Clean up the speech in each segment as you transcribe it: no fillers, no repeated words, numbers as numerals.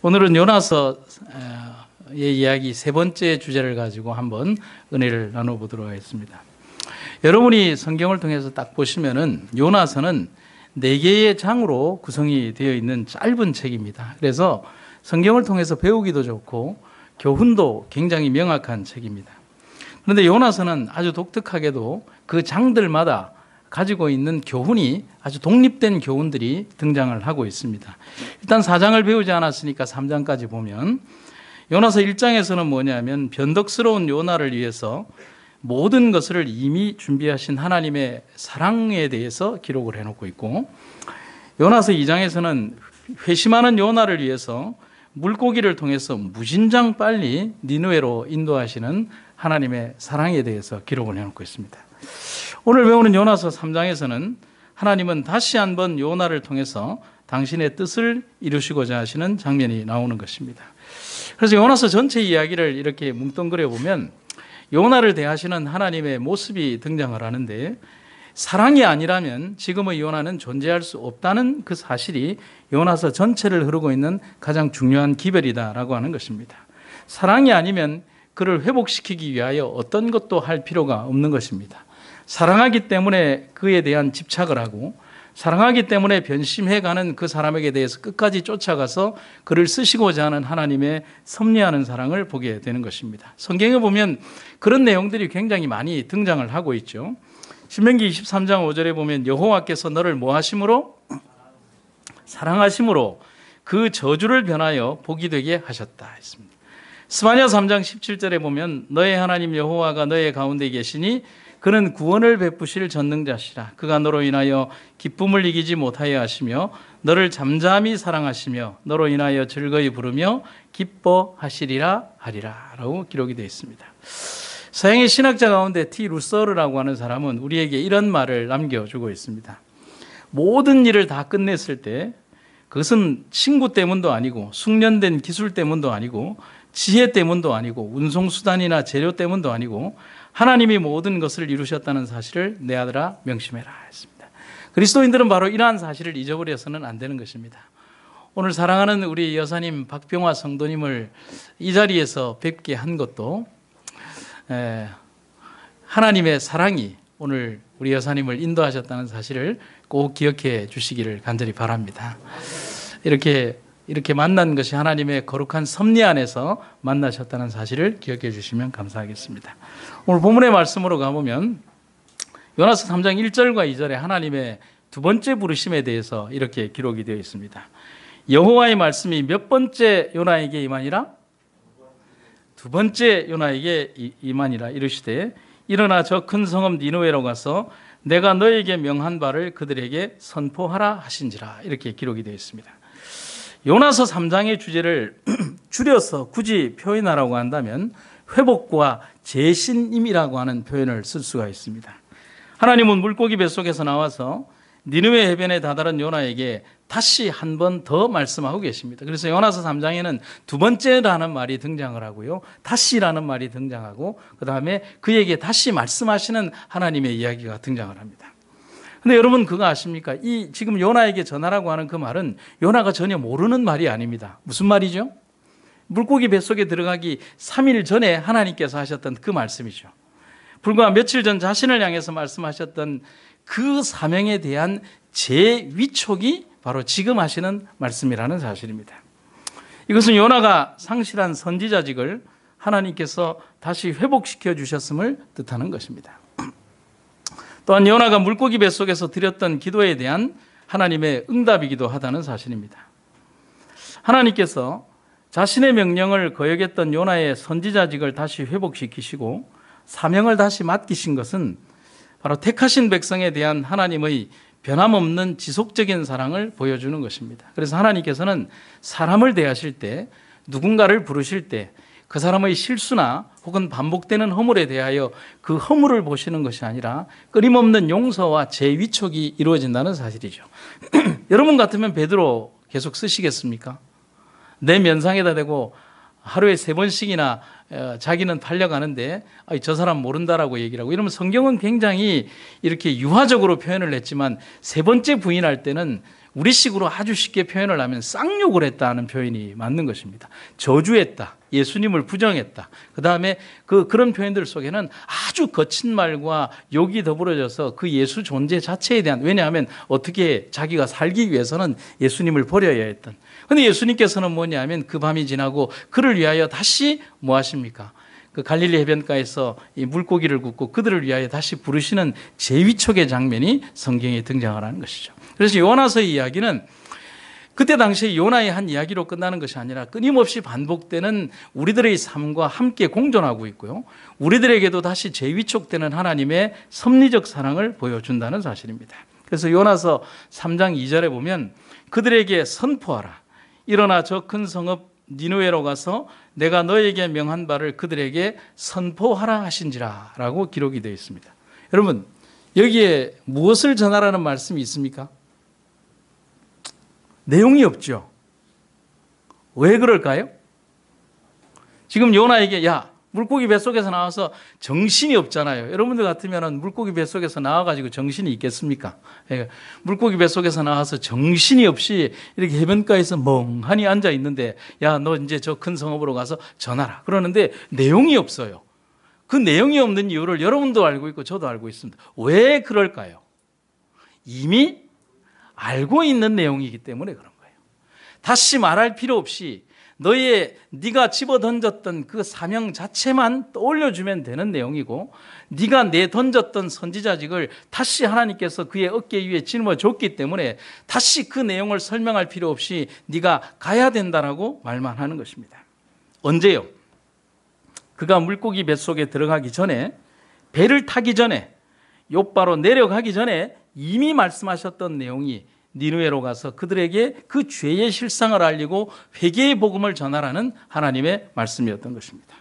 오늘은 요나서의 이야기 세 번째 주제를 가지고 한번 은혜를 나눠보도록 하겠습니다. 여러분이 성경을 통해서 딱 보시면은 요나서는 4개의 장으로 구성이 되어 있는 짧은 책입니다. 그래서 성경을 통해서 배우기도 좋고 교훈도 굉장히 명확한 책입니다. 그런데 요나서는 아주 독특하게도 그 장들마다 가지고 있는 교훈이 아주 독립된 교훈들이 등장을 하고 있습니다. 일단 4장을 배우지 않았으니까 3장까지 보면 요나서 1장에서는 뭐냐면 변덕스러운 요나를 위해서 모든 것을 이미 준비하신 하나님의 사랑에 대해서 기록을 해놓고 있고, 요나서 2장에서는 회심하는 요나를 위해서 물고기를 통해서 무진장 빨리 니느웨로 인도하시는 하나님의 사랑에 대해서 기록을 해놓고 있습니다. 오늘 배우는 요나서 3장에서는 하나님은 다시 한번 요나를 통해서 당신의 뜻을 이루시고자 하시는 장면이 나오는 것입니다. 그래서 요나서 전체 이야기를 이렇게 뭉뚱그려 보면 요나를 대하시는 하나님의 모습이 등장을 하는데, 사랑이 아니라면 지금의 요나는 존재할 수 없다는 그 사실이 요나서 전체를 흐르고 있는 가장 중요한 기별이다라고 하는 것입니다. 사랑이 아니면 그를 회복시키기 위하여 어떤 것도 할 필요가 없는 것입니다. 사랑하기 때문에 그에 대한 집착을 하고, 사랑하기 때문에 변심해가는 그 사람에게 대해서 끝까지 쫓아가서 그를 쓰시고자 하는 하나님의 섭리하는 사랑을 보게 되는 것입니다. 성경에 보면 그런 내용들이 굉장히 많이 등장을 하고 있죠. 신명기 23장 5절에 보면 여호와께서 너를 뭐 하심으로? 사랑하심으로 그 저주를 변하여 복이 되게 하셨다 했습니다. 스바냐 3장 17절에 보면 너의 하나님 여호와가 너의 가운데 계시니 그는 구원을 베푸실 전능자시라. 그가 너로 인하여 기쁨을 이기지 못하여 하시며 너를 잠잠히 사랑하시며 너로 인하여 즐거이 부르며 기뻐하시리라 하리라 라고 기록이 되어 있습니다. 서양의 신학자 가운데 T. 루서르라고 하는 사람은 우리에게 이런 말을 남겨주고 있습니다. 모든 일을 다 끝냈을 때 그것은 친구 때문도 아니고 숙련된 기술 때문도 아니고 지혜 때문도 아니고 운송수단이나 재료 때문도 아니고 하나님이 모든 것을 이루셨다는 사실을 내 아들아 명심해라 했습니다. 그리스도인들은 바로 이러한 사실을 잊어버려서는 안 되는 것입니다. 오늘 사랑하는 우리 여사님 박병화 성도님을 이 자리에서 뵙게 한 것도 하나님의 사랑이 오늘 우리 여사님을 인도하셨다는 사실을 꼭 기억해 주시기를 간절히 바랍니다. 이렇게 만난 것이 하나님의 거룩한 섭리 안에서 만나셨다는 사실을 기억해 주시면 감사하겠습니다. 오늘 본문의 말씀으로 가보면 요나서 3장 1절과 2절에 하나님의 두 번째 부르심에 대해서 이렇게 기록이 되어 있습니다. 여호와의 말씀이 몇 번째 요나에게 임하니라? 두 번째 요나에게 임하니라. 이르시되 일어나 저 큰 성읍 니느웨로 가서 내가 너에게 명한 바를 그들에게 선포하라 하신지라. 이렇게 기록이 되어 있습니다. 요나서 3장의 주제를 줄여서 굳이 표현하라고 한다면 회복과 재신임이라고 하는 표현을 쓸 수가 있습니다. 하나님은 물고기 뱃속에서 나와서 니느웨 해변에 다다른 요나에게 다시 한 번 더 말씀하고 계십니다. 그래서 요나서 3장에는 두 번째라는 말이 등장을 하고요, 다시라는 말이 등장하고 그 다음에 그에게 다시 말씀하시는 하나님의 이야기가 등장을 합니다. 근데 여러분 그거 아십니까? 이 지금 요나에게 전하라고 하는 그 말은 요나가 전혀 모르는 말이 아닙니다. 무슨 말이죠? 물고기 뱃속에 들어가기 3일 전에 하나님께서 하셨던 그 말씀이죠. 불과 며칠 전 자신을 향해서 말씀하셨던 그 사명에 대한 재위촉이 바로 지금 하시는 말씀이라는 사실입니다. 이것은 요나가 상실한 선지자직을 하나님께서 다시 회복시켜 주셨음을 뜻하는 것입니다. 또한 요나가 물고기 뱃속에서 드렸던 기도에 대한 하나님의 응답이기도 하다는 사실입니다. 하나님께서 자신의 명령을 거역했던 요나의 선지자직을 다시 회복시키시고 사명을 다시 맡기신 것은 바로 택하신 백성에 대한 하나님의 변함없는 지속적인 사랑을 보여주는 것입니다. 그래서 하나님께서는 사람을 대하실 때, 누군가를 부르실 때 그 사람의 실수나 혹은 반복되는 허물에 대하여 그 허물을 보시는 것이 아니라 끊임없는 용서와 재위촉이 이루어진다는 사실이죠. 여러분 같으면 베드로 계속 쓰시겠습니까? 내 면상에다 대고 하루에 3번씩이나 자기는 팔려가는데 저 사람 모른다라고 얘기를 하고, 이러면 성경은 굉장히 이렇게 유화적으로 표현을 했지만 세 번째 부인할 때는 우리식으로 아주 쉽게 표현을 하면 쌍욕을 했다는 표현이 맞는 것입니다. 저주했다, 예수님을 부정했다. 그 다음에 그런 표현들 속에는 아주 거친 말과 욕이 더불어져서 그 예수 존재 자체에 대한, 왜냐하면 어떻게 자기가 살기 위해서는 예수님을 버려야 했던. 그런데 예수님께서는 뭐냐면 그 밤이 지나고 그를 위하여 다시 뭐 하십니까? 그 갈릴리 해변가에서 이 물고기를 굽고 그들을 위하여 다시 부르시는 제위촉의 장면이 성경에 등장하는 것이죠. 그래서 요나서의 이야기는 그때 당시에 요나의 한 이야기로 끝나는 것이 아니라 끊임없이 반복되는 우리들의 삶과 함께 공존하고 있고요, 우리들에게도 다시 재위촉되는 하나님의 섭리적 사랑을 보여준다는 사실입니다. 그래서 요나서 3장 2절에 보면 그들에게 선포하라. 일어나 저 큰 성읍 니느웨로 가서 내가 너에게 명한 바를 그들에게 선포하라 하신지라 라고 기록이 되어 있습니다. 여러분, 여기에 무엇을 전하라는 말씀이 있습니까? 내용이 없죠. 왜 그럴까요? 지금 요나에게 야, 물고기 뱃속에서 나와서 정신이 없잖아요. 여러분들 같으면 물고기 뱃속에서 나와가지고 정신이 있겠습니까? 물고기 뱃속에서 나와서 정신이 없이 이렇게 해변가에서 멍하니 앉아 있는데 야, 너 이제 저 큰 성읍으로 가서 전하라. 그러는데 내용이 없어요. 그 내용이 없는 이유를 여러분도 알고 있고 저도 알고 있습니다. 왜 그럴까요? 이미 알고 있는 내용이기 때문에 그런 거예요. 다시 말할 필요 없이 네가 집어던졌던 그 사명 자체만 떠올려주면 되는 내용이고, 네가 내던졌던 선지자직을 다시 하나님께서 그의 어깨 위에 짊어줬기 때문에 다시 그 내용을 설명할 필요 없이 네가 가야 된다라고 말만 하는 것입니다. 언제요? 그가 물고기 뱃속에 들어가기 전에, 배를 타기 전에, 욥바로 내려가기 전에 이미 말씀하셨던 내용이 니느웨로 가서 그들에게 그 죄의 실상을 알리고 회개의 복음을 전하라는 하나님의 말씀이었던 것입니다.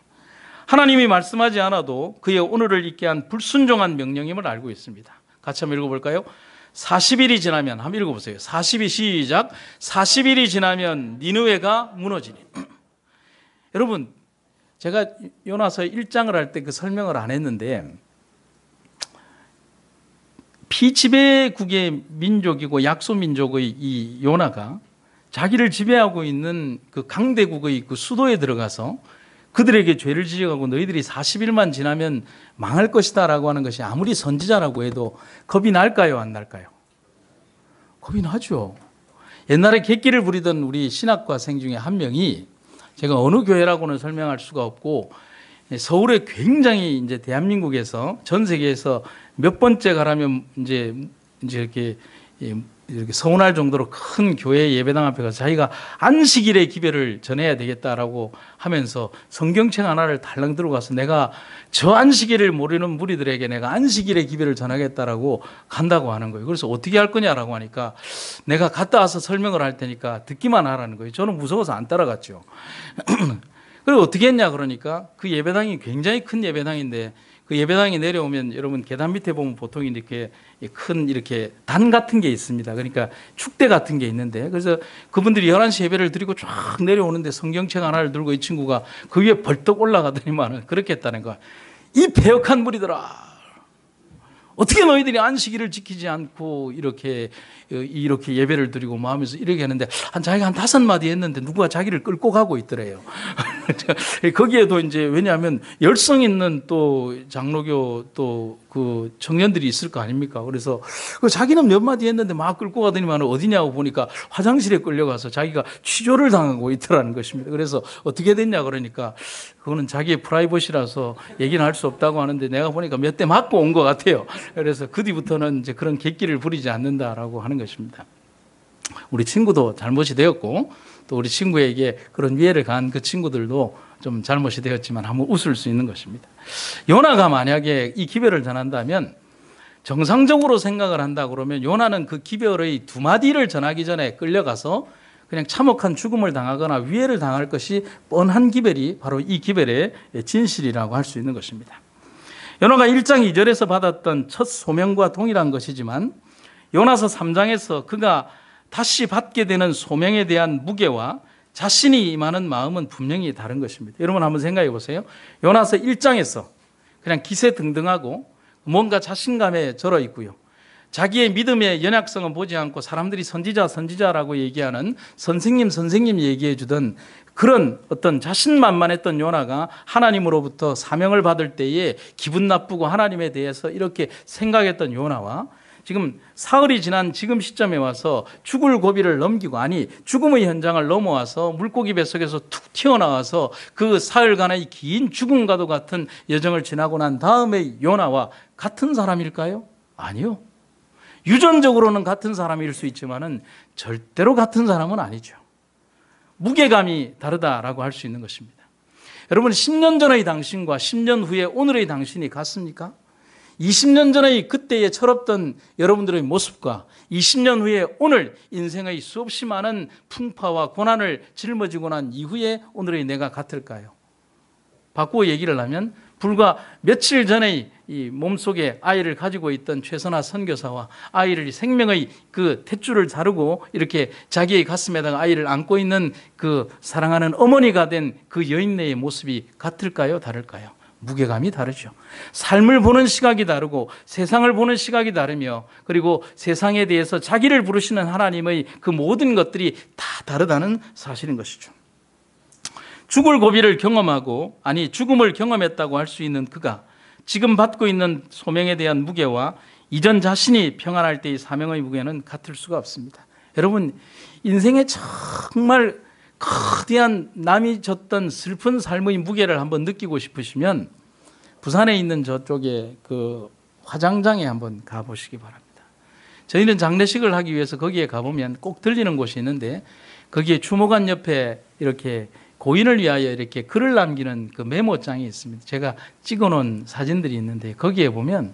하나님이 말씀하지 않아도 그의 오늘을 있게 한 불순종한 명령임을 알고 있습니다. 같이 한번 읽어볼까요? 40일이 지나면, 한번 읽어보세요. 40일 시작. 40일이 지나면 니느웨가 무너지니. 여러분, 제가 요나서 1장을 할 때 그 설명을 안 했는데, 피지배국의 민족이고 약소민족의 이 요나가 자기를 지배하고 있는 그 강대국의 그 수도에 들어가서 그들에게 죄를 지적하고 너희들이 40일만 지나면 망할 것이다 라고 하는 것이 아무리 선지자라고 해도 겁이 날까요, 안 날까요? 겁이 나죠. 옛날에 객기를 부리던 우리 신학과생 중에 한 명이, 제가 어느 교회라고는 설명할 수가 없고, 서울에 굉장히 이제 대한민국에서 전 세계에서 몇 번째 가라면 이제 이렇게 서운할 정도로 큰 교회 예배당 앞에 가서 자기가 안식일에 기별을 전해야 되겠다라고 하면서 성경책 하나를 달랑 들고 가서 내가 저 안식일을 모르는 무리들에게 내가 안식일에 기별을 전하겠다라고 간다고 하는 거예요. 그래서 어떻게 할 거냐라고 하니까 내가 갔다 와서 설명을 할 테니까 듣기만 하라는 거예요. 저는 무서워서 안 따라갔죠. 그리고 어떻게 했냐 그러니까 그 예배당이 굉장히 큰 예배당인데, 그 예배당에 내려오면 여러분 계단 밑에 보면 보통 이렇게 큰 이렇게 단 같은 게 있습니다. 그러니까 축대 같은 게 있는데, 그래서 그분들이 11시 예배를 드리고 쫙 내려오는데 성경책 하나를 들고 이 친구가 그 위에 벌떡 올라가더니만 그렇게 했다는 거야. 이 배역한 무리들아, 어떻게 너희들이 안식일을 지키지 않고 이렇게 예배를 드리고 뭐 하면서 이렇게 하는데, 자기가 한 5마디 했는데 누가 자기를 끌고 가고 있더래요. 거기에도 이제 왜냐하면 열성 있는 또 장로교 또 그 청년들이 있을 거 아닙니까? 그래서 자기는 몇 마디 했는데 막 끌고 가더니만 어디냐고 보니까 화장실에 끌려가서 자기가 취조를 당하고 있더라는 것입니다. 그래서 어떻게 됐냐 그러니까 그거는 자기의 프라이버시라서 얘기는 할 수 없다고 하는데, 내가 보니까 몇 대 맞고 온 것 같아요. 그래서 그 뒤부터는 이제 그런 객기를 부리지 않는다라고 하는 것입니다. 우리 친구도 잘못이 되었고, 또 우리 친구에게 그런 위해를 가한 그 친구들도 좀 잘못이 되었지만 한번 웃을 수 있는 것입니다. 요나가 만약에 이 기별을 전한다면, 정상적으로 생각을 한다 그러면 요나는 그 기별의 2마디를 전하기 전에 끌려가서 그냥 참혹한 죽음을 당하거나 위해를 당할 것이 뻔한 기별이 바로 이 기별의 진실이라고 할 수 있는 것입니다. 요나가 1장 2절에서 받았던 첫 소명과 동일한 것이지만, 요나서 3장에서 그가 다시 받게 되는 소명에 대한 무게와 자신이 임하는 마음은 분명히 다른 것입니다. 여러분 한번 생각해 보세요. 요나서 1장에서 그냥 기세등등하고 뭔가 자신감에 절어 있고요. 자기의 믿음의 연약성은 보지 않고 사람들이 선지자라고 얘기하는 선생님 얘기해 주던 그런 어떤 자신만만했던 요나가 하나님으로부터 사명을 받을 때에 기분 나쁘고 하나님에 대해서 이렇게 생각했던 요나와 지금 사흘이 지난 지금 시점에 와서 죽을 고비를 넘기고, 아니 죽음의 현장을 넘어와서 물고기 뱃속에서 툭 튀어나와서 그 사흘간의 긴 죽음과도 같은 여정을 지나고 난 다음에 요나와 같은 사람일까요? 아니요. 유전적으로는 같은 사람일 수 있지만은 절대로 같은 사람은 아니죠. 무게감이 다르다라고 할 수 있는 것입니다. 여러분 10년 전의 당신과 10년 후에 오늘의 당신이 같습니까? 20년 전의 그때의 철없던 여러분들의 모습과 20년 후에 오늘 인생의 수없이 많은 풍파와 고난을 짊어지고 난 이후에 오늘의 내가 같을까요? 바꾸어 얘기를 하면 불과 며칠 전에 이 몸속에 아이를 가지고 있던 최선화 선교사와 아이를 생명의 그 탯줄을 자르고 이렇게 자기의 가슴에다가 아이를 안고 있는 그 사랑하는 어머니가 된 그 여인네의 모습이 같을까요? 다를까요? 무게감이 다르죠. 삶을 보는 시각이 다르고 세상을 보는 시각이 다르며, 그리고 세상에 대해서 자기를 부르시는 하나님의 그 모든 것들이 다 다르다는 사실인 것이죠. 죽을 고비를 경험하고, 아니 죽음을 경험했다고 할 수 있는 그가 지금 받고 있는 소명에 대한 무게와 이전 자신이 평안할 때의 사명의 무게는 같을 수가 없습니다. 여러분 인생에 정말 거대한 남이 졌던 슬픈 삶의 무게를 한번 느끼고 싶으시면 부산에 있는 저쪽에 그 화장장에 한번 가보시기 바랍니다. 저희는 장례식을 하기 위해서 거기에 가보면 꼭 들리는 곳이 있는데, 거기에 추모관 옆에 이렇게 고인을 위하여 이렇게 글을 남기는 그 메모장이 있습니다. 제가 찍어놓은 사진들이 있는데 거기에 보면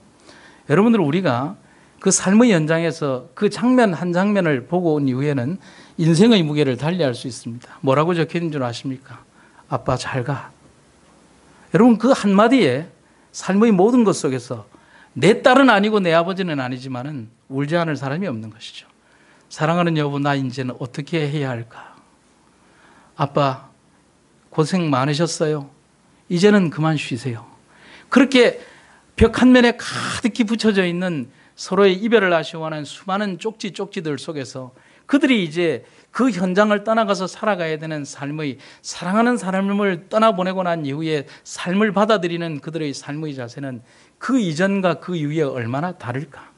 여러분들 우리가 그 삶의 현장에서 그 장면 한 장면을 보고 온 이후에는 인생의 무게를 달리할 수 있습니다. 뭐라고 적혀있는 줄 아십니까? 아빠 잘 가. 여러분 그 한마디에 삶의 모든 것 속에서 내 딸은 아니고 내 아버지는 아니지만은 울지 않을 사람이 없는 것이죠. 사랑하는 여보, 나 이제는 어떻게 해야 할까? 아빠 고생 많으셨어요. 이제는 그만 쉬세요. 그렇게 벽 한 면에 가득히 붙여져 있는 서로의 이별을 아쉬워하는 수많은 쪽지들 속에서 그들이 이제 그 현장을 떠나가서 살아가야 되는 삶의, 사랑하는 사람을 떠나보내고 난 이후에 삶을 받아들이는 그들의 삶의 자세는 그 이전과 그 이후에 얼마나 다를까?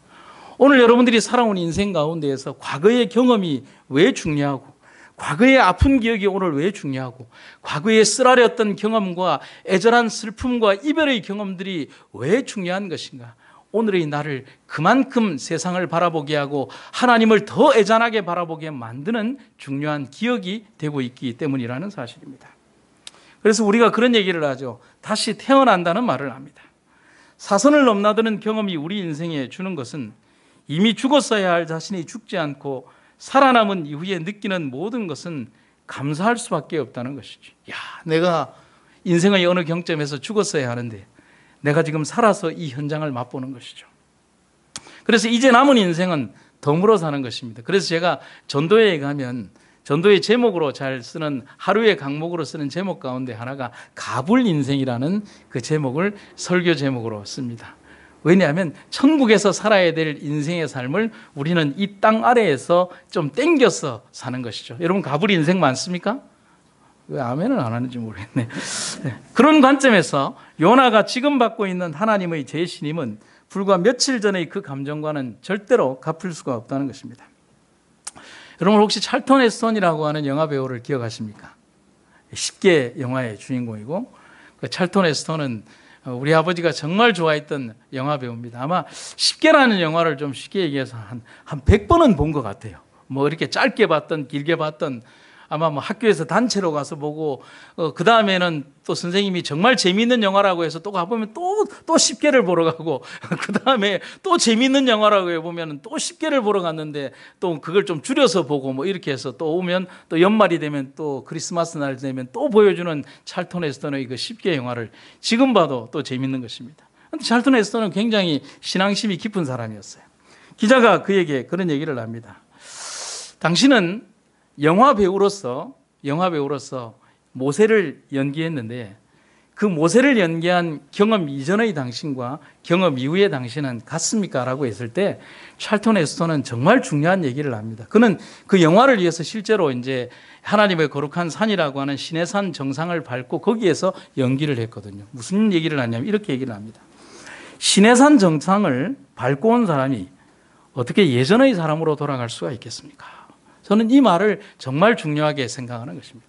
오늘 여러분들이 살아온 인생 가운데에서 과거의 경험이 왜 중요하고, 과거의 아픈 기억이 오늘 왜 중요하고, 과거의 쓰라렸던 경험과 애절한 슬픔과 이별의 경험들이 왜 중요한 것인가? 오늘의 나를 그만큼 세상을 바라보게 하고 하나님을 더 애잔하게 바라보게 만드는 중요한 기억이 되고 있기 때문이라는 사실입니다. 그래서 우리가 그런 얘기를 하죠. 다시 태어난다는 말을 합니다. 사선을 넘나드는 경험이 우리 인생에 주는 것은 이미 죽었어야 할 자신이 죽지 않고 살아남은 이후에 느끼는 모든 것은 감사할 수밖에 없다는 것이죠. 야, 내가 인생의 어느 경점에서 죽었어야 하는데 내가 지금 살아서 이 현장을 맛보는 것이죠. 그래서 이제 남은 인생은 덤으로 사는 것입니다. 그래서 제가 전도회에 가면 전도의 제목으로 잘 쓰는, 하루의 강목으로 쓰는 제목 가운데 하나가 가불 인생이라는 그 제목을 설교 제목으로 씁니다. 왜냐하면 천국에서 살아야 될 인생의 삶을 우리는 이 땅 아래에서 좀 땡겨서 사는 것이죠. 여러분 가불 인생 많습니까? 왜 아멘을 안 하는지 모르겠네. 그런 관점에서 요나가 지금 받고 있는 하나님의 제신임은 불과 며칠 전의 그 감정과는 절대로 갚을 수가 없다는 것입니다. 여러분 혹시 찰턴 헤스턴이라고 하는 영화 배우를 기억하십니까? 10개 영화의 주인공이고, 그 찰턴 헤스턴은 우리 아버지가 정말 좋아했던 영화 배우입니다. 아마 10개라는 영화를 좀 쉽게 얘기해서 한 100번은 본 것 같아요. 뭐 이렇게 짧게 봤던 길게 봤던, 아마 뭐 학교에서 단체로 가서 보고, 그 다음에는 또 선생님이 정말 재미있는 영화라고 해서 또 가보면 또 10개를 보러 가고, 그 다음에 또 재미있는 영화라고 해보면 또 10개를 보러 갔는데 또 그걸 좀 줄여서 보고 뭐 이렇게 해서 또 오면 또 연말이 되면 또 크리스마스 날 되면 또 보여주는 찰턴 헤스턴의 그 10개 영화를 지금 봐도 또 재미있는 것입니다. 근데 찰턴 헤스턴은 굉장히 신앙심이 깊은 사람이었어요. 기자가 그에게 그런 얘기를 합니다. 당신은 영화 배우로서 영화배우로서 모세를 연기했는데 그 모세를 연기한 경험 이전의 당신과 경험 이후의 당신은 같습니까? 라고 했을 때 찰턴 헤스턴은 정말 중요한 얘기를 합니다. 그는 그 영화를 위해서 실제로 이제 하나님의 거룩한 산이라고 하는 시내산 정상을 밟고 거기에서 연기를 했거든요. 무슨 얘기를 하냐면 이렇게 얘기를 합니다. 시내산 정상을 밟고 온 사람이 어떻게 예전의 사람으로 돌아갈 수가 있겠습니까? 저는 이 말을 정말 중요하게 생각하는 것입니다.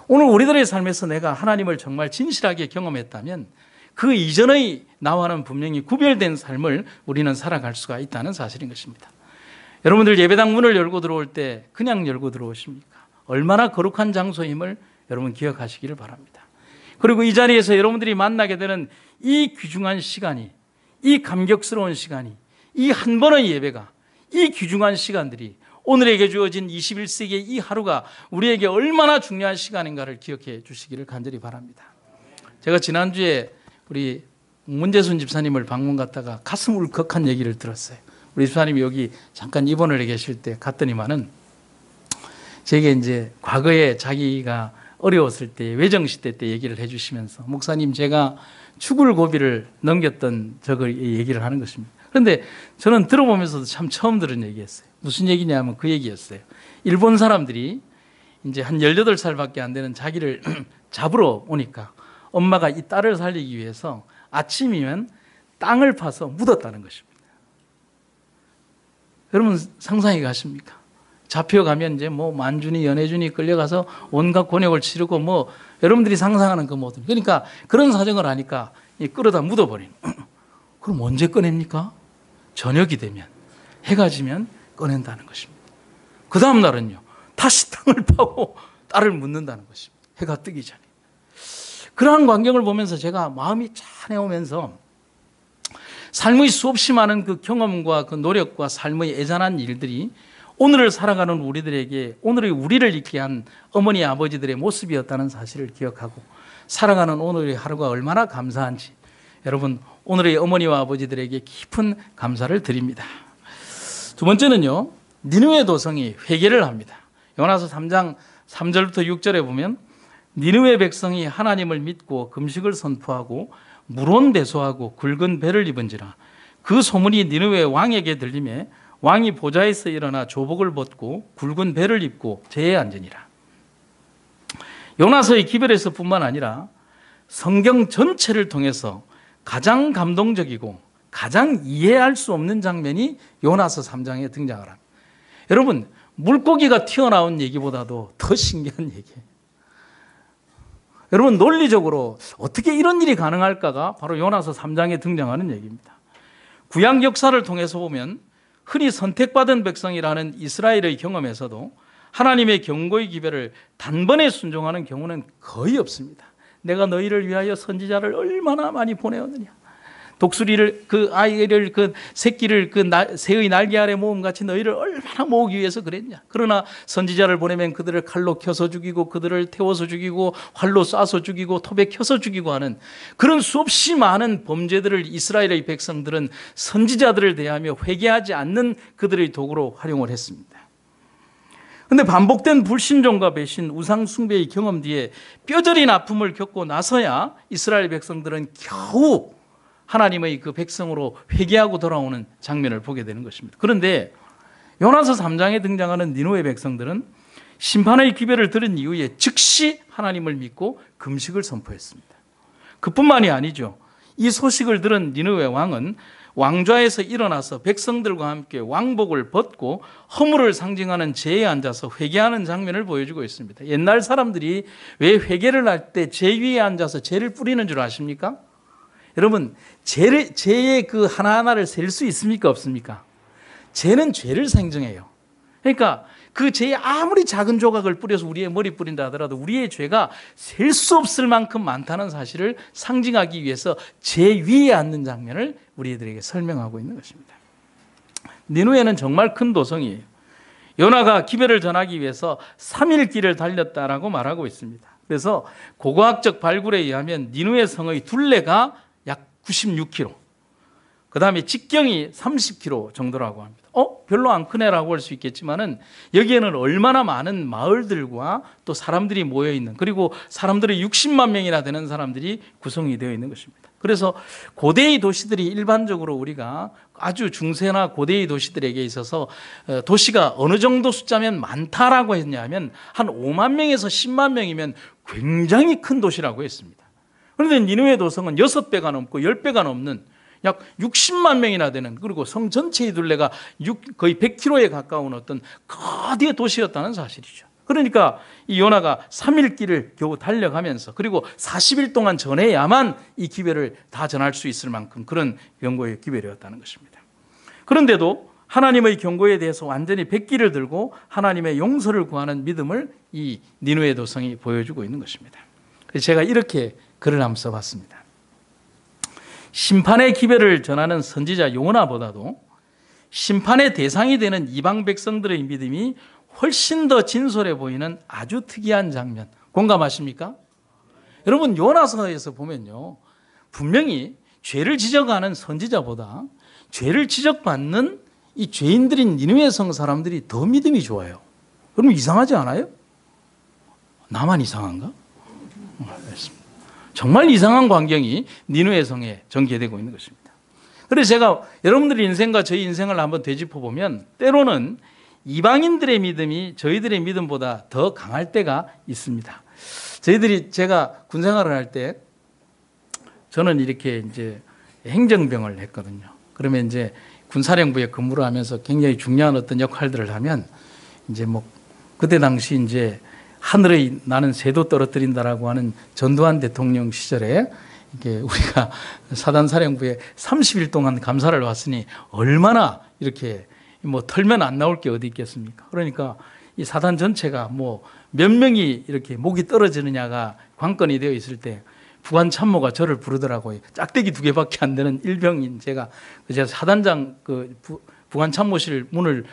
오늘 우리들의 삶에서 내가 하나님을 정말 진실하게 경험했다면 그 이전의 나와는 분명히 구별된 삶을 우리는 살아갈 수가 있다는 사실인 것입니다. 여러분들 예배당 문을 열고 들어올 때 그냥 열고 들어오십니까? 얼마나 거룩한 장소임을 여러분 기억하시기를 바랍니다. 그리고 이 자리에서 여러분들이 만나게 되는 이 귀중한 시간이, 이 감격스러운 시간이, 이 한 번의 예배가, 이 귀중한 시간들이 오늘에게 주어진 21세기의 이 하루가 우리에게 얼마나 중요한 시간인가를 기억해 주시기를 간절히 바랍니다. 제가 지난주에 우리 문재순 집사님을 방문 갔다가 가슴 울컥한 얘기를 들었어요. 우리 집사님이 여기 잠깐 입원을 해 계실 때 갔더니만은 제게 이제 과거에 자기가 어려웠을 때 외정시대 때 얘기를 해 주시면서 목사님 제가 죽을 고비를 넘겼던 저걸 얘기를 하는 것입니다. 그런데 저는 들어보면서도 참 처음 들은 얘기였어요. 무슨 얘기냐면 그 얘기였어요. 일본 사람들이 이제 한 18살밖에 안 되는 자기를 잡으러 오니까 엄마가 이 딸을 살리기 위해서 아침이면 땅을 파서 묻었다는 것입니다. 여러분 상상이 가십니까? 잡혀가면 이제 뭐 만준이 연해준이 끌려가서 온갖 곤욕을 치르고 뭐 여러분들이 상상하는 그 모든, 그러니까 그런 사정을 하니까 끌어다 묻어버리는. 그럼 언제 꺼냅니까? 저녁이 되면, 해가 지면 꺼낸다는 것입니다. 그 다음 날은요 다시 땅을 파고 딸을 묻는다는 것입니다. 해가 뜨기 전에. 그러한 광경을 보면서 제가 마음이 찬해오면서 삶의 수없이 많은 그 경험과 그 노력과 삶의 애잔한 일들이 오늘을 살아가는 우리들에게 오늘의 우리를 있게 한 어머니 아버지들의 모습이었다는 사실을 기억하고 살아가는 오늘의 하루가 얼마나 감사한지 여러분 오늘의 어머니와 아버지들에게 깊은 감사를 드립니다. 두 번째는요, 니느웨 도성이 회개를 합니다. 요나서 3장 3절부터 6절에 보면 니느웨 백성이 하나님을 믿고 금식을 선포하고 물온대소하고 굵은 배를 입은지라 그 소문이 니느웨 왕에게 들리매 왕이 보좌에서 일어나 조복을 벗고 굵은 배를 입고 제에 앉으니라. 요나서의 기별에서뿐만 아니라 성경 전체를 통해서 가장 감동적이고 가장 이해할 수 없는 장면이 요나서 3장에 등장을 합니다. 여러분 물고기가 튀어나온 얘기보다도 더 신기한 얘기예요. 여러분 논리적으로 어떻게 이런 일이 가능할까가 바로 요나서 3장에 등장하는 얘기입니다. 구약 역사를 통해서 보면 흔히 선택받은 백성이라는 이스라엘의 경험에서도 하나님의 경고의 기별을 단번에 순종하는 경우는 거의 없습니다. 내가 너희를 위하여 선지자를 얼마나 많이 보내었느냐. 독수리를 그 아이를 그 새끼를 그 새의 날개 아래 모음같이 너희를 얼마나 모으기 위해서 그랬냐. 그러나 선지자를 보내면 그들을 칼로 켜서 죽이고 그들을 태워서 죽이고 활로 쏴서 죽이고 톱에 켜서 죽이고 하는 그런 수없이 많은 범죄들을 이스라엘의 백성들은 선지자들을 대하며 회개하지 않는 그들의 도구로 활용을 했습니다. 그런데 반복된 불신종과 배신, 우상 숭배의 경험 뒤에 뼈저린 아픔을 겪고 나서야 이스라엘 백성들은 겨우 하나님의 그 백성으로 회개하고 돌아오는 장면을 보게 되는 것입니다. 그런데 요나서 3장에 등장하는 니느웨 백성들은 심판의 기별을 들은 이후에 즉시 하나님을 믿고 금식을 선포했습니다. 그뿐만이 아니죠. 이 소식을 들은 니느웨 왕은 왕좌에서 일어나서 백성들과 함께 왕복을 벗고 허물을 상징하는 제에 앉아서 회개하는 장면을 보여주고 있습니다. 옛날 사람들이 왜 회개를 할 때 제 위에 앉아서 죄를 뿌리는 줄 아십니까? 여러분, 죄의 그 하나하나를 셀 수 있습니까? 없습니까? 죄는 죄를 생정해요. 그러니까 그 죄의 아무리 작은 조각을 뿌려서 우리의 머리 뿌린다 하더라도 우리의 죄가 셀 수 없을 만큼 많다는 사실을 상징하기 위해서 죄 위에 앉는 장면을 우리들에게 설명하고 있는 것입니다. 니느웨는 정말 큰 도성이에요. 요나가 기별을 전하기 위해서 3일 길을 달렸다라고 말하고 있습니다. 그래서 고고학적 발굴에 의하면 니느웨 성의 둘레가 약 96km, 그 다음에 직경이 30km 정도라고 합니다. 별로 안 크네라고 할 수 있겠지만은 여기에는 얼마나 많은 마을들과 또 사람들이 모여 있는, 그리고 사람들이 60만 명이나 되는 사람들이 구성이 되어 있는 것입니다. 그래서 고대의 도시들이 일반적으로 우리가 아주 중세나 고대의 도시들에게 있어서 도시가 어느 정도 숫자면 많다라고 했냐면 한 5만 명에서 10만 명이면 굉장히 큰 도시라고 했습니다. 그런데 니느웨 도성은 6배가 넘고 10배가 넘는 약 60만 명이나 되는, 그리고 성 전체의 둘레가 거의 100km에 가까운 어떤 거대의 도시였다는 사실이죠. 그러니까 이 요나가 3일 길을 겨우 달려가면서, 그리고 40일 동안 전해야만 이 기별을 다 전할 수 있을 만큼 그런 경고의 기별이었다는 것입니다. 그런데도 하나님의 경고에 대해서 완전히 백기를 들고 하나님의 용서를 구하는 믿음을 이 니느웨 도성이 보여주고 있는 것입니다. 그래서 제가 이렇게 글을 한번 써봤습니다. 심판의 기별을 전하는 선지자 요나보다도 심판의 대상이 되는 이방 백성들의 믿음이 훨씬 더 진솔해 보이는 아주 특이한 장면, 공감하십니까? 여러분, 요나서에서 보면요, 분명히 죄를 지적하는 선지자보다 죄를 지적받는 이 죄인들인 니느웨 성 사람들이 더 믿음이 좋아요. 그럼 이상하지 않아요? 나만 이상한가? 정말 이상한 광경이 니느웨 성에 전개되고 있는 것입니다. 그래서 제가 여러분들의 인생과 저희 인생을 한번 되짚어 보면 때로는 이방인들의 믿음이 저희들의 믿음보다 더 강할 때가 있습니다. 제가 군 생활을 할 때 저는 이렇게 이제 행정병을 했거든요. 그러면 이제 군사령부에 근무를 하면서 굉장히 중요한 어떤 역할들을 하면 이제 뭐 그때 당시 이제 하늘의 나는 새도 떨어뜨린다라고 하는 전두환 대통령 시절에 이게 우리가 사단사령부에 30일 동안 감사를 왔으니 얼마나 이렇게 뭐 털면 안 나올 게 어디 있겠습니까? 그러니까 이 사단 전체가 뭐 몇 명이 이렇게 목이 떨어지느냐가 관건이 되어 있을 때 부관 참모가 저를 부르더라고요. 짝대기 2개밖에 안 되는 일병인 제가 사단장 부관 참모실 문을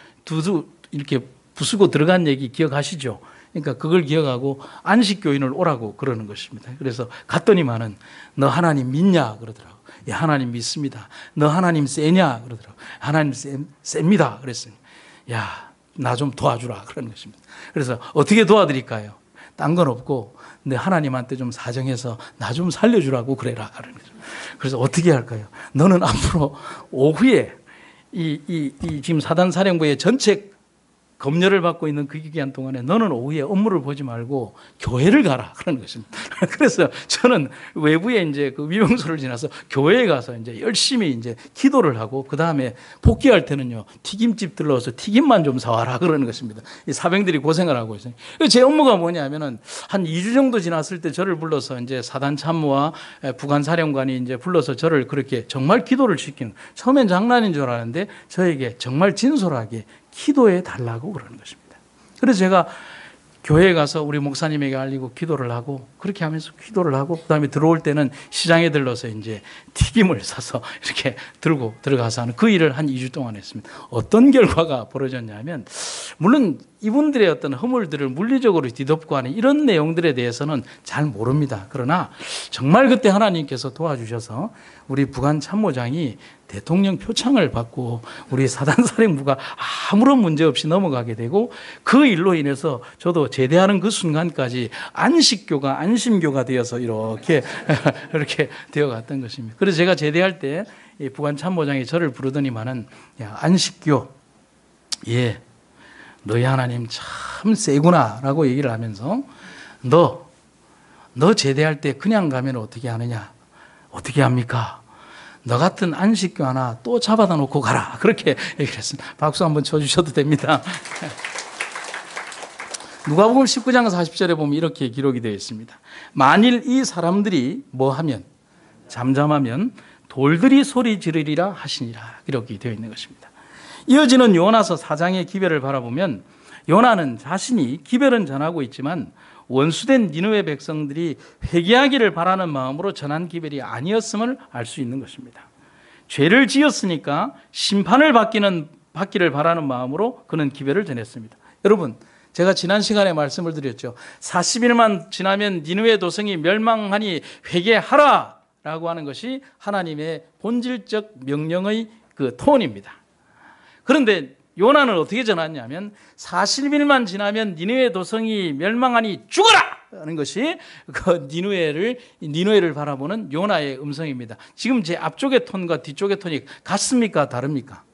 이렇게 부수고 들어간 얘기 기억하시죠? 그러니까 그걸 기억하고 안식교인을 오라고 그러는 것입니다. 그래서 갔더니만은 너 하나님 믿냐 그러더라고. 예, 하나님 믿습니다. 너 하나님 세냐 그러더라고. 하나님 셉니다. 그랬어요. 야, 나 좀 도와주라 그러는 것입니다. 그래서 어떻게 도와드릴까요? 딴 건 없고 내 하나님한테 좀 사정해서 나 좀 살려주라고 그래라 그러는 거죠. 그래서 어떻게 할까요? 너는 앞으로 오후에 이 지금 사단사령부의 전체 검열을 받고 있는 그 기간 동안에 너는 오후에 업무를 보지 말고 교회를 가라 그런 것입니다. 그래서 저는 외부에 이제 그 위병소를 지나서 교회에 가서 이제 열심히 이제 기도를 하고 그 다음에 복귀할 때는요 튀김집 들러서 튀김만 좀 사와라 그러는 것입니다. 이 사병들이 고생을 하고 있어요. 제 업무가 뭐냐면은 한 2주 정도 지났을 때 저를 불러서 이제 사단 참모와 부관 사령관이 이제 불러서 저를 그렇게 정말 기도를 시키는, 처음엔 장난인 줄 알았는데 저에게 정말 진솔하게 기도해 달라고 그러는 것입니다. 그래서 제가 교회에 가서 우리 목사님에게 알리고 기도를 하고 그렇게 하면서 기도를 하고 그다음에 들어올 때는 시장에 들러서 이제 튀김을 사서 이렇게 들고 들어가서 하는 그 일을 한 2주 동안 했습니다. 어떤 결과가 벌어졌냐면 물론 이분들의 어떤 허물들을 물리적으로 뒤덮고 하는 이런 내용들에 대해서는 잘 모릅니다. 그러나 정말 그때 하나님께서 도와주셔서 우리 부관 참모장이 대통령 표창을 받고 우리 사단사령부가 아무런 문제 없이 넘어가게 되고 그 일로 인해서 저도 제대하는 그 순간까지 안식교가 안심교가 되어서 이렇게 되어갔던 것입니다. 그래서 제가 제대할 때 부관 참모장이 저를 부르더니만은 야, 안식교, 예, 너희 하나님 참 세구나라고 얘기를 하면서 너 제대할 때 그냥 가면 어떻게 하느냐? 어떻게 합니까? 너 같은 안식교 하나 또 잡아다 놓고 가라. 그렇게 얘기를 했습니다. 박수 한번 쳐주셔도 됩니다. 누가복음 19장 40절에 보면 이렇게 기록이 되어 있습니다. 만일 이 사람들이 뭐하면 잠잠하면 돌들이 소리 지르리라 하시니라. 이렇게 되어 있는 것입니다. 이어지는 요나서 4장의 기별을 바라보면 요나는 자신이 기별은 전하고 있지만 원수된 니느웨 백성들이 회개하기를 바라는 마음으로 전한 기별이 아니었음을 알 수 있는 것입니다. 죄를 지었으니까 심판을 받기를 바라는 마음으로 그는 기별을 전했습니다. 여러분, 제가 지난 시간에 말씀을 드렸죠. 40일만 지나면 니느웨 도성이 멸망하니 회개하라 라고 하는 것이 하나님의 본질적 명령의 그 톤입니다. 그런데 요나는 어떻게 전하냐면 40일만 지나면 니느웨 도성이 멸망하니 죽어라! 하는 것이 그 니느웨를 바라보는 요나의 음성입니다. 지금 제 앞쪽의 톤과 뒤쪽의 톤이 같습니까? 다릅니까?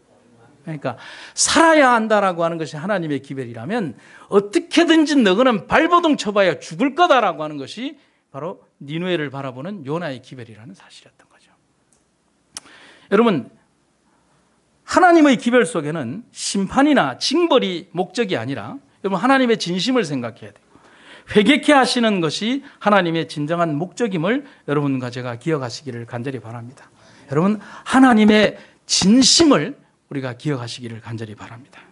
그러니까 살아야 한다라고 하는 것이 하나님의 기별이라면 어떻게든지 너희는 발버둥 쳐봐야 죽을 거다라고 하는 것이 바로 니느웨를 바라보는 요나의 기별이라는 사실이었던 거죠. 여러분, 하나님의 기별 속에는 심판이나 징벌이 목적이 아니라 여러분 하나님의 진심을 생각해야 돼요. 회개케 하시는 것이 하나님의 진정한 목적임을 여러분과 제가 기억하시기를 간절히 바랍니다. 여러분, 하나님의 진심을 우리가 기억하시기를 간절히 바랍니다.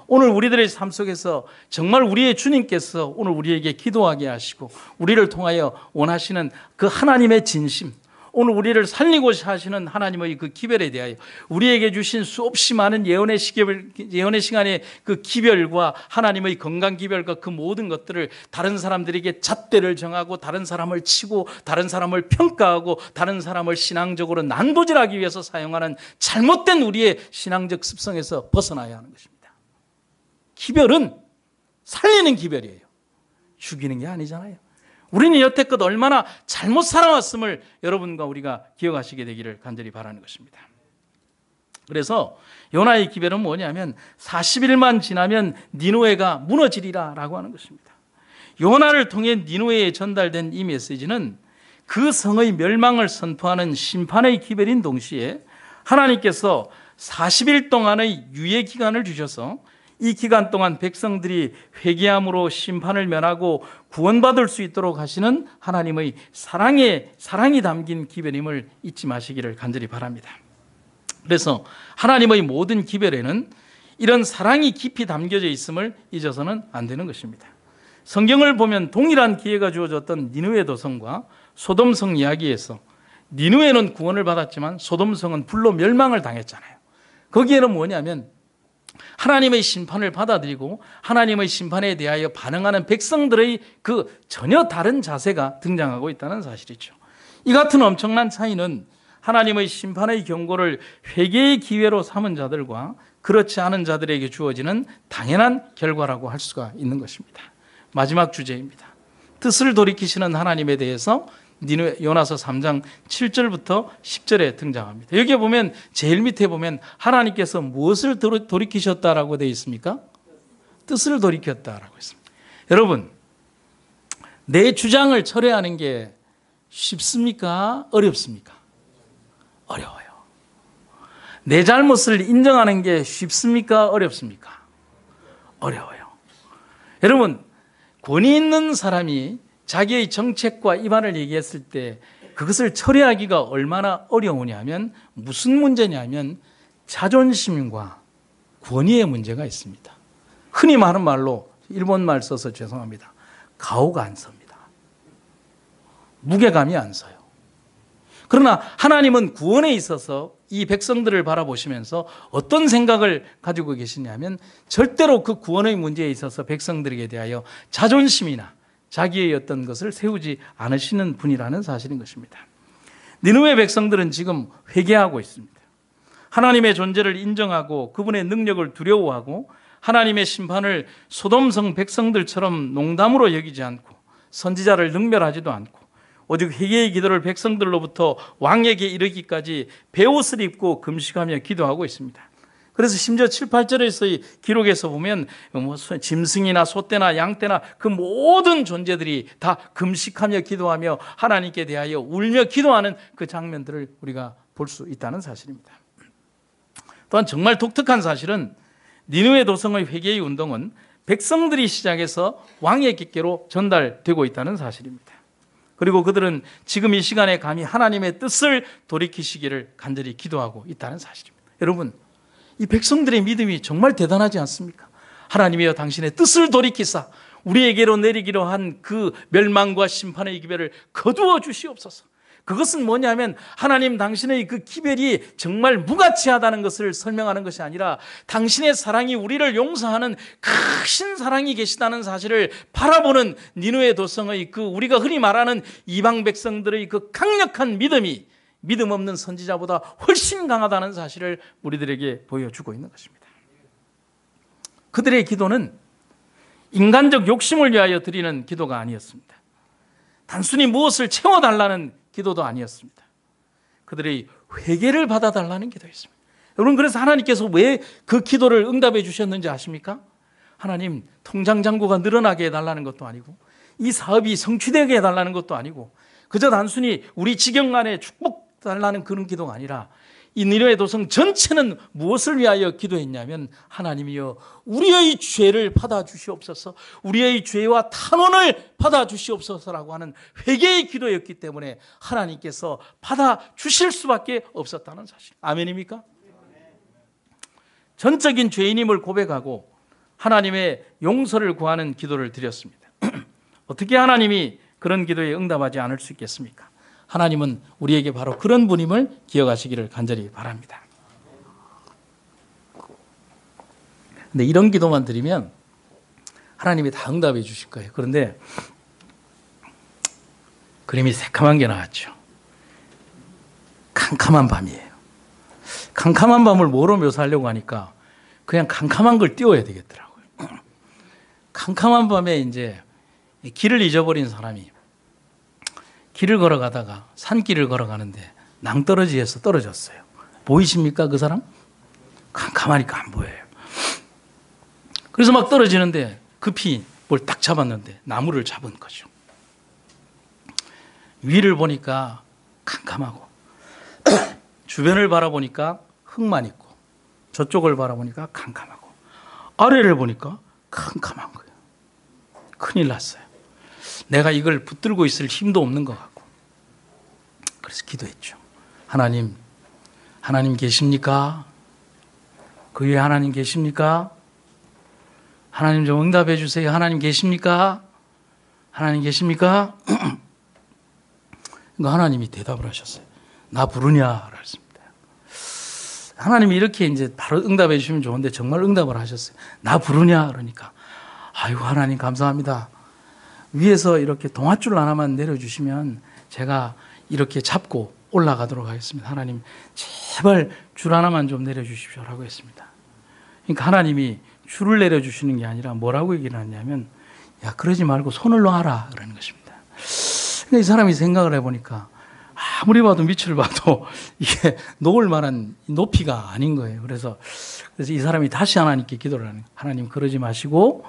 오늘 우리들의 삶 속에서 정말 우리의 주님께서 오늘 우리에게 기도하게 하시고 우리를 통하여 원하시는 그 하나님의 진심, 오늘 우리를 살리고 하시는 하나님의 그 기별에 대하여 우리에게 주신 수없이 많은 예언의 시간의 그 기별과 하나님의 건강 기별과 그 모든 것들을 다른 사람들에게 잣대를 정하고 다른 사람을 치고 다른 사람을 평가하고 다른 사람을 신앙적으로 난도질하기 위해서 사용하는 잘못된 우리의 신앙적 습성에서 벗어나야 하는 것입니다. 기별은 살리는 기별이에요. 죽이는 게 아니잖아요. 우리는 여태껏 얼마나 잘못 살아왔음을 여러분과 우리가 기억하시게 되기를 간절히 바라는 것입니다. 그래서 요나의 기별은 뭐냐면 40일만 지나면 니느웨가 무너지리라 라고 하는 것입니다. 요나를 통해 니느웨에 전달된 이 메시지는 그 성의 멸망을 선포하는 심판의 기별인 동시에 하나님께서 40일 동안의 유예 기간을 주셔서 이 기간 동안 백성들이 회개함으로 심판을 면하고 구원받을 수 있도록 하시는 하나님의 사랑이 담긴 기별임을 잊지 마시기를 간절히 바랍니다. 그래서 하나님의 모든 기별에는 이런 사랑이 깊이 담겨져 있음을 잊어서는 안 되는 것입니다. 성경을 보면 동일한 기회가 주어졌던 니느웨 도성과 소돔성 이야기에서 니느웨는 구원을 받았지만 소돔성은 불로 멸망을 당했잖아요. 거기에는 뭐냐면 하나님의 심판을 받아들이고 하나님의 심판에 대하여 반응하는 백성들의 그 전혀 다른 자세가 등장하고 있다는 사실이죠. 이 같은 엄청난 차이는 하나님의 심판의 경고를 회개의 기회로 삼은 자들과 그렇지 않은 자들에게 주어지는 당연한 결과라고 할 수가 있는 것입니다. 마지막 주제입니다. 뜻을 돌이키시는 하나님에 대해서 요나서 3장 7절부터 10절에 등장합니다. 여기에 보면 제일 밑에 보면 하나님께서 무엇을 돌이키셨다라고 되어 있습니까? 뜻을 돌이켰다라고 했습니다. 여러분, 내 주장을 철회하는 게 쉽습니까? 어렵습니까? 어려워요. 내 잘못을 인정하는 게 쉽습니까? 어렵습니까? 어려워요. 여러분, 권위 있는 사람이 자기의 정책과 입안을 얘기했을 때 그것을 처리하기가 얼마나 어려우냐면 무슨 문제냐면 자존심과 권위의 문제가 있습니다. 흔히 말하는 말로 일본말 써서 죄송합니다. 가오가 안 섭니다. 무게감이 안 서요. 그러나 하나님은 구원에 있어서 이 백성들을 바라보시면서 어떤 생각을 가지고 계시냐면 절대로 그 구원의 문제에 있어서 백성들에게 대하여 자존심이나 자기의 어떤 것을 세우지 않으시는 분이라는 사실인 것입니다. 니느웨 백성들은 지금 회개하고 있습니다. 하나님의 존재를 인정하고 그분의 능력을 두려워하고 하나님의 심판을 소돔성 백성들처럼 농담으로 여기지 않고 선지자를 능멸하지도 않고 오직 회개의 기도를 백성들로부터 왕에게 이르기까지 베옷을 입고 금식하며 기도하고 있습니다. 그래서 심지어 7, 8절에서의 기록에서 보면 짐승이나 소떼나 양떼나 그 모든 존재들이 다 금식하며 기도하며 하나님께 대하여 울며 기도하는 그 장면들을 우리가 볼 수 있다는 사실입니다. 또한 정말 독특한 사실은 니느웨 도성의 회개의 운동은 백성들이 시작해서 왕에게로 전달되고 있다는 사실입니다. 그리고 그들은 지금 이 시간에 감히 하나님의 뜻을 돌이키시기를 간절히 기도하고 있다는 사실입니다. 여러분, 이 백성들의 믿음이 정말 대단하지 않습니까? 하나님이여 당신의 뜻을 돌이키사 우리에게로 내리기로 한 그 멸망과 심판의 기별을 거두어 주시옵소서. 그것은 뭐냐면 하나님 당신의 그 기별이 정말 무가치하다는 것을 설명하는 것이 아니라 당신의 사랑이 우리를 용서하는 크신 사랑이 계시다는 사실을 바라보는 니느웨 도성의 그 우리가 흔히 말하는 이방 백성들의 그 강력한 믿음이 믿음 없는 선지자보다 훨씬 강하다는 사실을 우리들에게 보여주고 있는 것입니다. 그들의 기도는 인간적 욕심을 위하여 드리는 기도가 아니었습니다. 단순히 무엇을 채워달라는 기도도 아니었습니다. 그들의 회개를 받아달라는 기도였습니다. 여러분, 그래서 하나님께서 왜 그 기도를 응답해 주셨는지 아십니까? 하나님, 통장 잔고가 늘어나게 해달라는 것도 아니고 이 사업이 성취되게 해달라는 것도 아니고 그저 단순히 우리 지경 안에 축복 달라는 그런 기도가 아니라 이 니느웨 도성 전체는 무엇을 위하여 기도했냐면 하나님이여 우리의 죄를 받아주시옵소서, 우리의 죄와 탄원을 받아주시옵소서라고 하는 회개의 기도였기 때문에 하나님께서 받아주실 수밖에 없었다는 사실. 아멘입니까? 전적인 죄인임을 고백하고 하나님의 용서를 구하는 기도를 드렸습니다. 어떻게 하나님이 그런 기도에 응답하지 않을 수 있겠습니까? 하나님은 우리에게 바로 그런 분임을 기억하시기를 간절히 바랍니다. 근데 이런 기도만 드리면 하나님이 다 응답해 주실 거예요. 그런데 그림이 새카만 게 나왔죠. 캄캄한 밤이에요. 캄캄한 밤을 뭐로 묘사하려고 하니까 그냥 캄캄한 걸 띄워야 되겠더라고요. 캄캄한 밤에 이제 길을 잊어버린 사람이 길을 걸어가다가 산길을 걸어가는데 낭떠러지에서 떨어졌어요. 보이십니까? 그 사람? 캄캄하니까 안 보여요. 그래서 막 떨어지는데 급히 뭘 딱 잡았는데 나무를 잡은 거죠. 위를 보니까 캄캄하고 주변을 바라보니까 흙만 있고 저쪽을 바라보니까 캄캄하고 아래를 보니까 캄캄한 거예요. 큰일 났어요. 내가 이걸 붙들고 있을 힘도 없는 것 같고 그래서 기도했죠. 하나님 계십니까? 그 위에 하나님 계십니까? 하나님 좀 응답해 주세요. 하나님 계십니까? 하나님 계십니까? 그러니까 하나님이 대답을 하셨어요. 나 부르냐? 그랬습니다. 하나님이 이렇게 이제 바로 응답해 주시면 좋은데 정말 응답을 하셨어요. 나 부르냐? 그러니까 아이고 하나님 감사합니다. 위에서 이렇게 동아줄 하나만 내려주시면 제가 이렇게 잡고 올라가도록 하겠습니다. 하나님 제발 줄 하나만 좀 내려주십시오라고 했습니다. 그러니까 하나님이 줄을 내려주시는 게 아니라 뭐라고 얘기를 하냐면 야 그러지 말고 손을 놔라 그러는 것입니다. 근데 이 사람이 생각을 해보니까 아무리 봐도 밑을 봐도 이게 놓을 만한 높이가 아닌 거예요. 그래서 이 사람이 다시 하나님께 기도를 하는 거예요. 하나님 그러지 마시고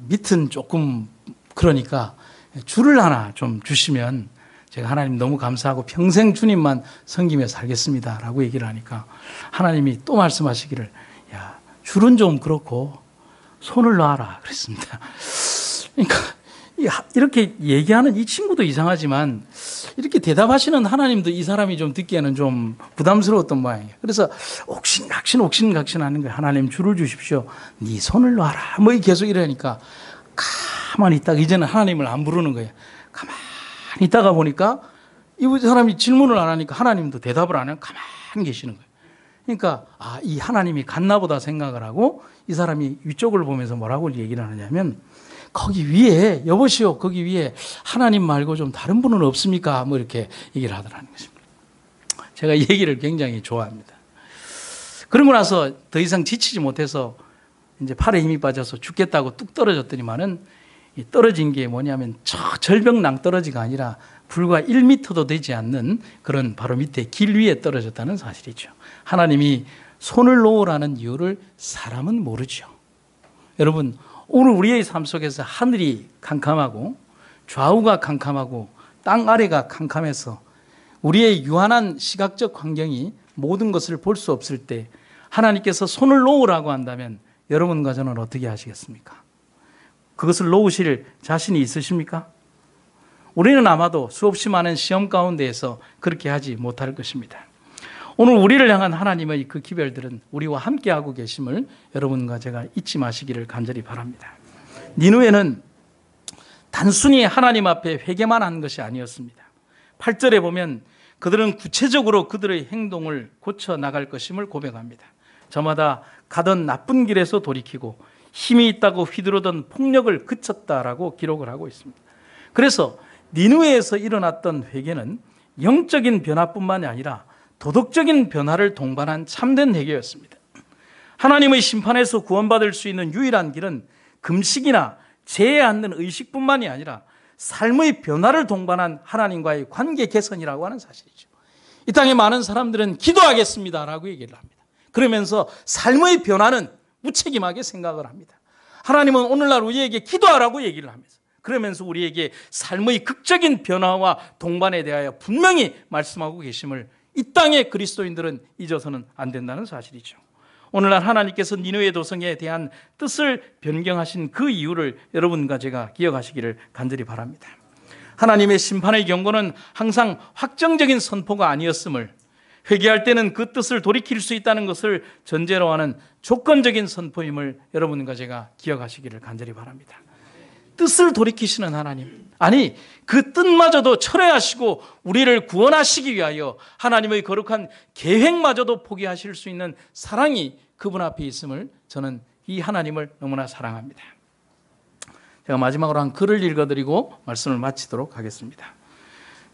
밑은 조금 그러니까 줄을 하나 좀 주시면 제가 하나님 너무 감사하고 평생 주님만 섬기며 살겠습니다 라고 얘기를 하니까 하나님이 또 말씀하시기를 야 줄은 좀 그렇고 손을 놔라 그랬습니다. 그러니까 이렇게 얘기하는 이 친구도 이상하지만 이렇게 대답하시는 하나님도 이 사람이 좀 듣기에는 좀 부담스러웠던 모양이에요. 그래서 옥신각신 하는 거예요. 하나님 줄을 주십시오. 네 손을 놔라 뭐 계속 이러니까 가만히 있다가 이제는 하나님을 안 부르는 거예요. 가만히 있다가 보니까 이 사람이 질문을 안 하니까 하나님도 대답을 안 하고 가만히 계시는 거예요. 그러니까 이 하나님이 갔나 보다 생각을 하고 이 사람이 위쪽을 보면서 뭐라고 얘기를 하냐면 거기 위에 여보시오 거기 위에 하나님 말고 좀 다른 분은 없습니까? 뭐 이렇게 얘기를 하더라는 것입니다. 제가 이 얘기를 굉장히 좋아합니다. 그러고 나서 더 이상 지치지 못해서 이제 팔에 힘이 빠져서 죽겠다고 뚝 떨어졌더니만은 이 떨어진 게 뭐냐면 저 절벽 낭떠러지가 아니라 불과 1m도 되지 않는 그런 바로 밑에 길 위에 떨어졌다는 사실이죠. 하나님이 손을 놓으라는 이유를 사람은 모르죠. 여러분 오늘 우리의 삶 속에서 하늘이 캄캄하고 좌우가 캄캄하고 땅 아래가 캄캄해서 우리의 유한한 시각적 환경이 모든 것을 볼 수 없을 때 하나님께서 손을 놓으라고 한다면 여러분과 저는 어떻게 하시겠습니까? 그것을 놓으실 자신이 있으십니까? 우리는 아마도 수없이 많은 시험 가운데에서 그렇게 하지 못할 것입니다. 오늘 우리를 향한 하나님의 그 기별들은 우리와 함께하고 계심을 여러분과 제가 잊지 마시기를 간절히 바랍니다. 니느웨는 단순히 하나님 앞에 회개만 한 것이 아니었습니다. 8절에 보면 그들은 구체적으로 그들의 행동을 고쳐 나갈 것임을 고백합니다. 저마다 가던 나쁜 길에서 돌이키고 힘이 있다고 휘두르던 폭력을 그쳤다라고 기록을 하고 있습니다. 그래서 니느웨에서 일어났던 회개는 영적인 변화뿐만이 아니라 도덕적인 변화를 동반한 참된 회개였습니다. 하나님의 심판에서 구원받을 수 있는 유일한 길은 금식이나 죄에 않는 의식뿐만이 아니라 삶의 변화를 동반한 하나님과의 관계 개선이라고 하는 사실이죠. 이 땅에 많은 사람들은 기도하겠습니다라고 얘기를 합니다. 그러면서 삶의 변화는 무책임하게 생각을 합니다. 하나님은 오늘날 우리에게 기도하라고 얘기를 하면서 그러면서 우리에게 삶의 극적인 변화와 동반에 대하여 분명히 말씀하고 계심을 이 땅의 그리스도인들은 잊어서는 안 된다는 사실이죠. 오늘날 하나님께서 니느웨 도성에 대한 뜻을 변경하신 그 이유를 여러분과 제가 기억하시기를 간절히 바랍니다. 하나님의 심판의 경고는 항상 확정적인 선포가 아니었음을, 회개할 때는 그 뜻을 돌이킬 수 있다는 것을 전제로 하는 조건적인 선포임을 여러분과 제가 기억하시기를 간절히 바랍니다. 뜻을 돌이키시는 하나님, 아니 그 뜻마저도 철회하시고 우리를 구원하시기 위하여 하나님의 거룩한 계획마저도 포기하실 수 있는 사랑이 그분 앞에 있음을 저는 이 하나님을 너무나 사랑합니다. 제가 마지막으로 한 글을 읽어드리고 말씀을 마치도록 하겠습니다.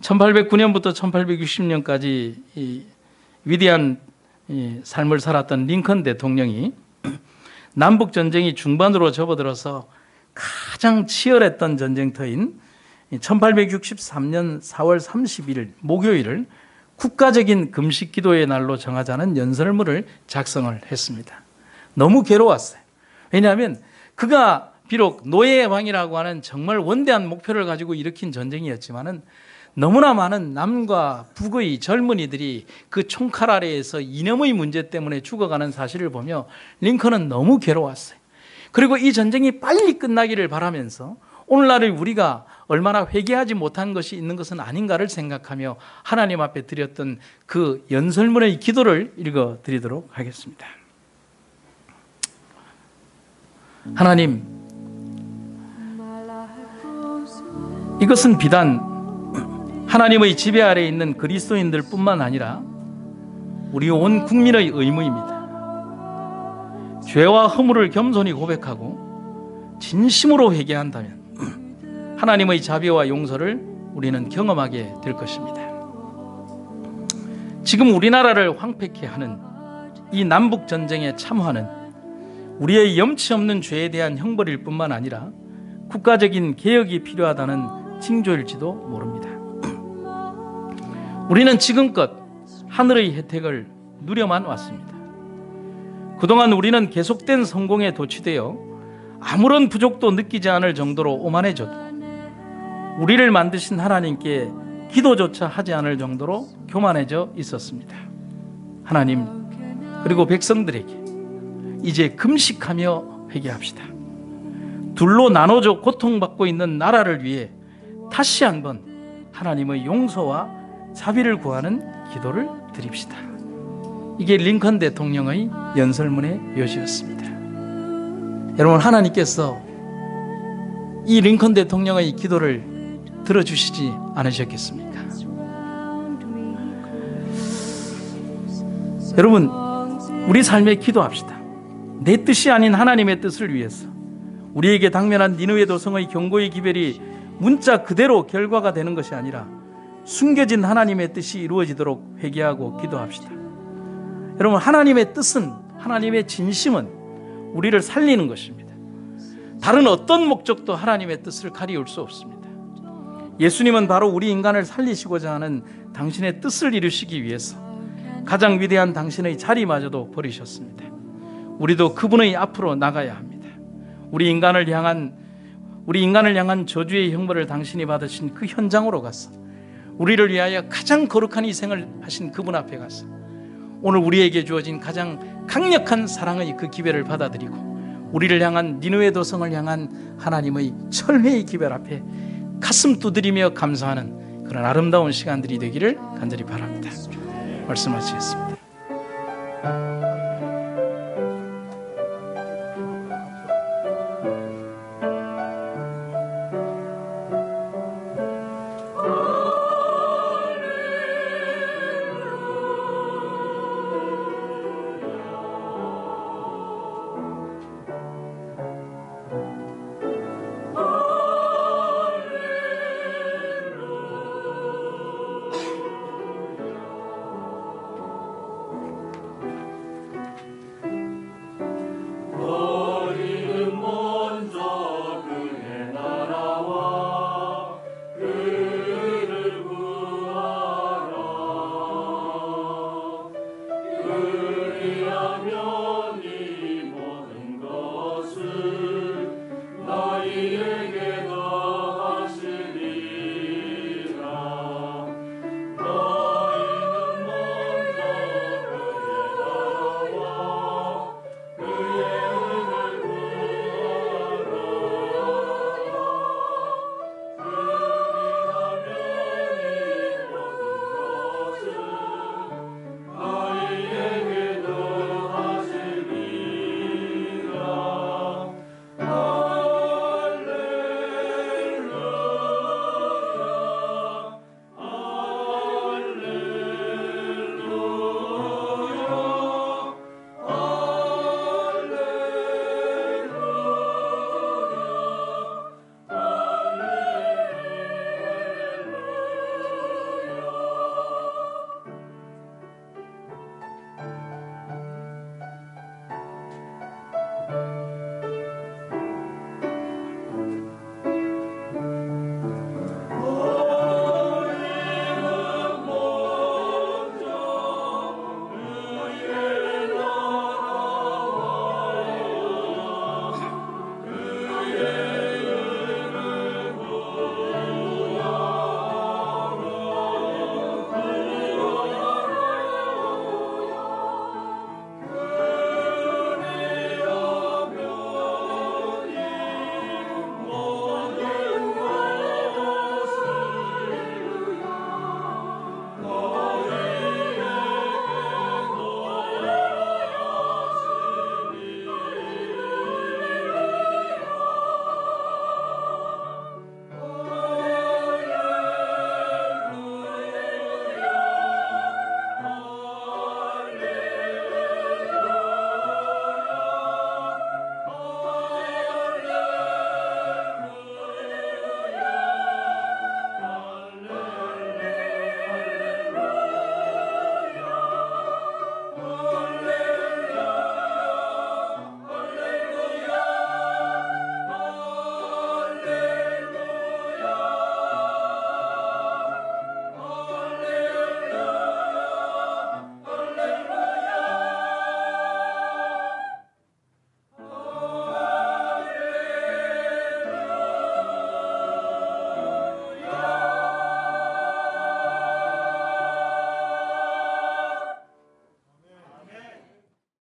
1809년부터 1860년까지 이 위대한 삶을 살았던 링컨 대통령이 남북전쟁이 중반으로 접어들어서 가장 치열했던 전쟁터인 1863년 4월 31일 목요일을 국가적인 금식 기도의 날로 정하자는 연설문을 작성을 했습니다. 너무 괴로웠어요. 왜냐하면 그가 비록 노예의 왕이라고 하는 정말 원대한 목표를 가지고 일으킨 전쟁이었지만은 너무나 많은 남과 북의 젊은이들이 그 총칼 아래에서 이념의 문제 때문에 죽어가는 사실을 보며 링컨은 너무 괴로웠어요. 그리고 이 전쟁이 빨리 끝나기를 바라면서 오늘날의 우리가 얼마나 회개하지 못한 것이 있는 것은 아닌가를 생각하며 하나님 앞에 드렸던 그 연설문의 기도를 읽어드리도록 하겠습니다. 하나님, 이것은 비단 하나님의 지배 아래에 있는 그리스도인들 뿐만 아니라 우리 온 국민의 의무입니다. 죄와 허물을 겸손히 고백하고 진심으로 회개한다면 하나님의 자비와 용서를 우리는 경험하게 될 것입니다. 지금 우리나라를 황폐케 하는 이 남북전쟁의 참화는 우리의 염치 없는 죄에 대한 형벌일 뿐만 아니라 국가적인 개혁이 필요하다는 징조일지도 모릅니다. 우리는 지금껏 하늘의 혜택을 누려만 왔습니다. 그동안 우리는 계속된 성공에 도취되어 아무런 부족도 느끼지 않을 정도로 오만해졌고 우리를 만드신 하나님께 기도조차 하지 않을 정도로 교만해져 있었습니다. 하나님, 그리고 백성들에게 이제 금식하며 회개합시다. 둘로 나눠져 고통받고 있는 나라를 위해 다시 한번 하나님의 용서와 자비를 구하는 기도를 드립시다. 이게 링컨 대통령의 연설문의 요지였습니다. 여러분, 하나님께서 이 링컨 대통령의 기도를 들어주시지 않으셨겠습니까? 여러분, 우리 삶에 기도합시다. 내 뜻이 아닌 하나님의 뜻을 위해서 우리에게 당면한 니느웨 도성의 경고의 기별이 문자 그대로 결과가 되는 것이 아니라 숨겨진 하나님의 뜻이 이루어지도록 회개하고 기도합시다. 여러분, 하나님의 뜻은, 하나님의 진심은 우리를 살리는 것입니다. 다른 어떤 목적도 하나님의 뜻을 가리울 수 없습니다. 예수님은 바로 우리 인간을 살리시고자 하는 당신의 뜻을 이루시기 위해서 가장 위대한 당신의 자리마저도 버리셨습니다. 우리도 그분의 앞으로 나가야 합니다. 우리 인간을 향한 저주의 형벌을 당신이 받으신 그 현장으로 가서 우리를 위하여 가장 거룩한 희생을 하신 그분 앞에 가서 오늘 우리에게 주어진 가장 강력한 사랑의 그 기별을 받아들이고 우리를 향한 니느웨 도성을 향한 하나님의 철회의 기별 앞에 가슴 두드리며 감사하는 그런 아름다운 시간들이 되기를 간절히 바랍니다. 말씀하시겠습니다.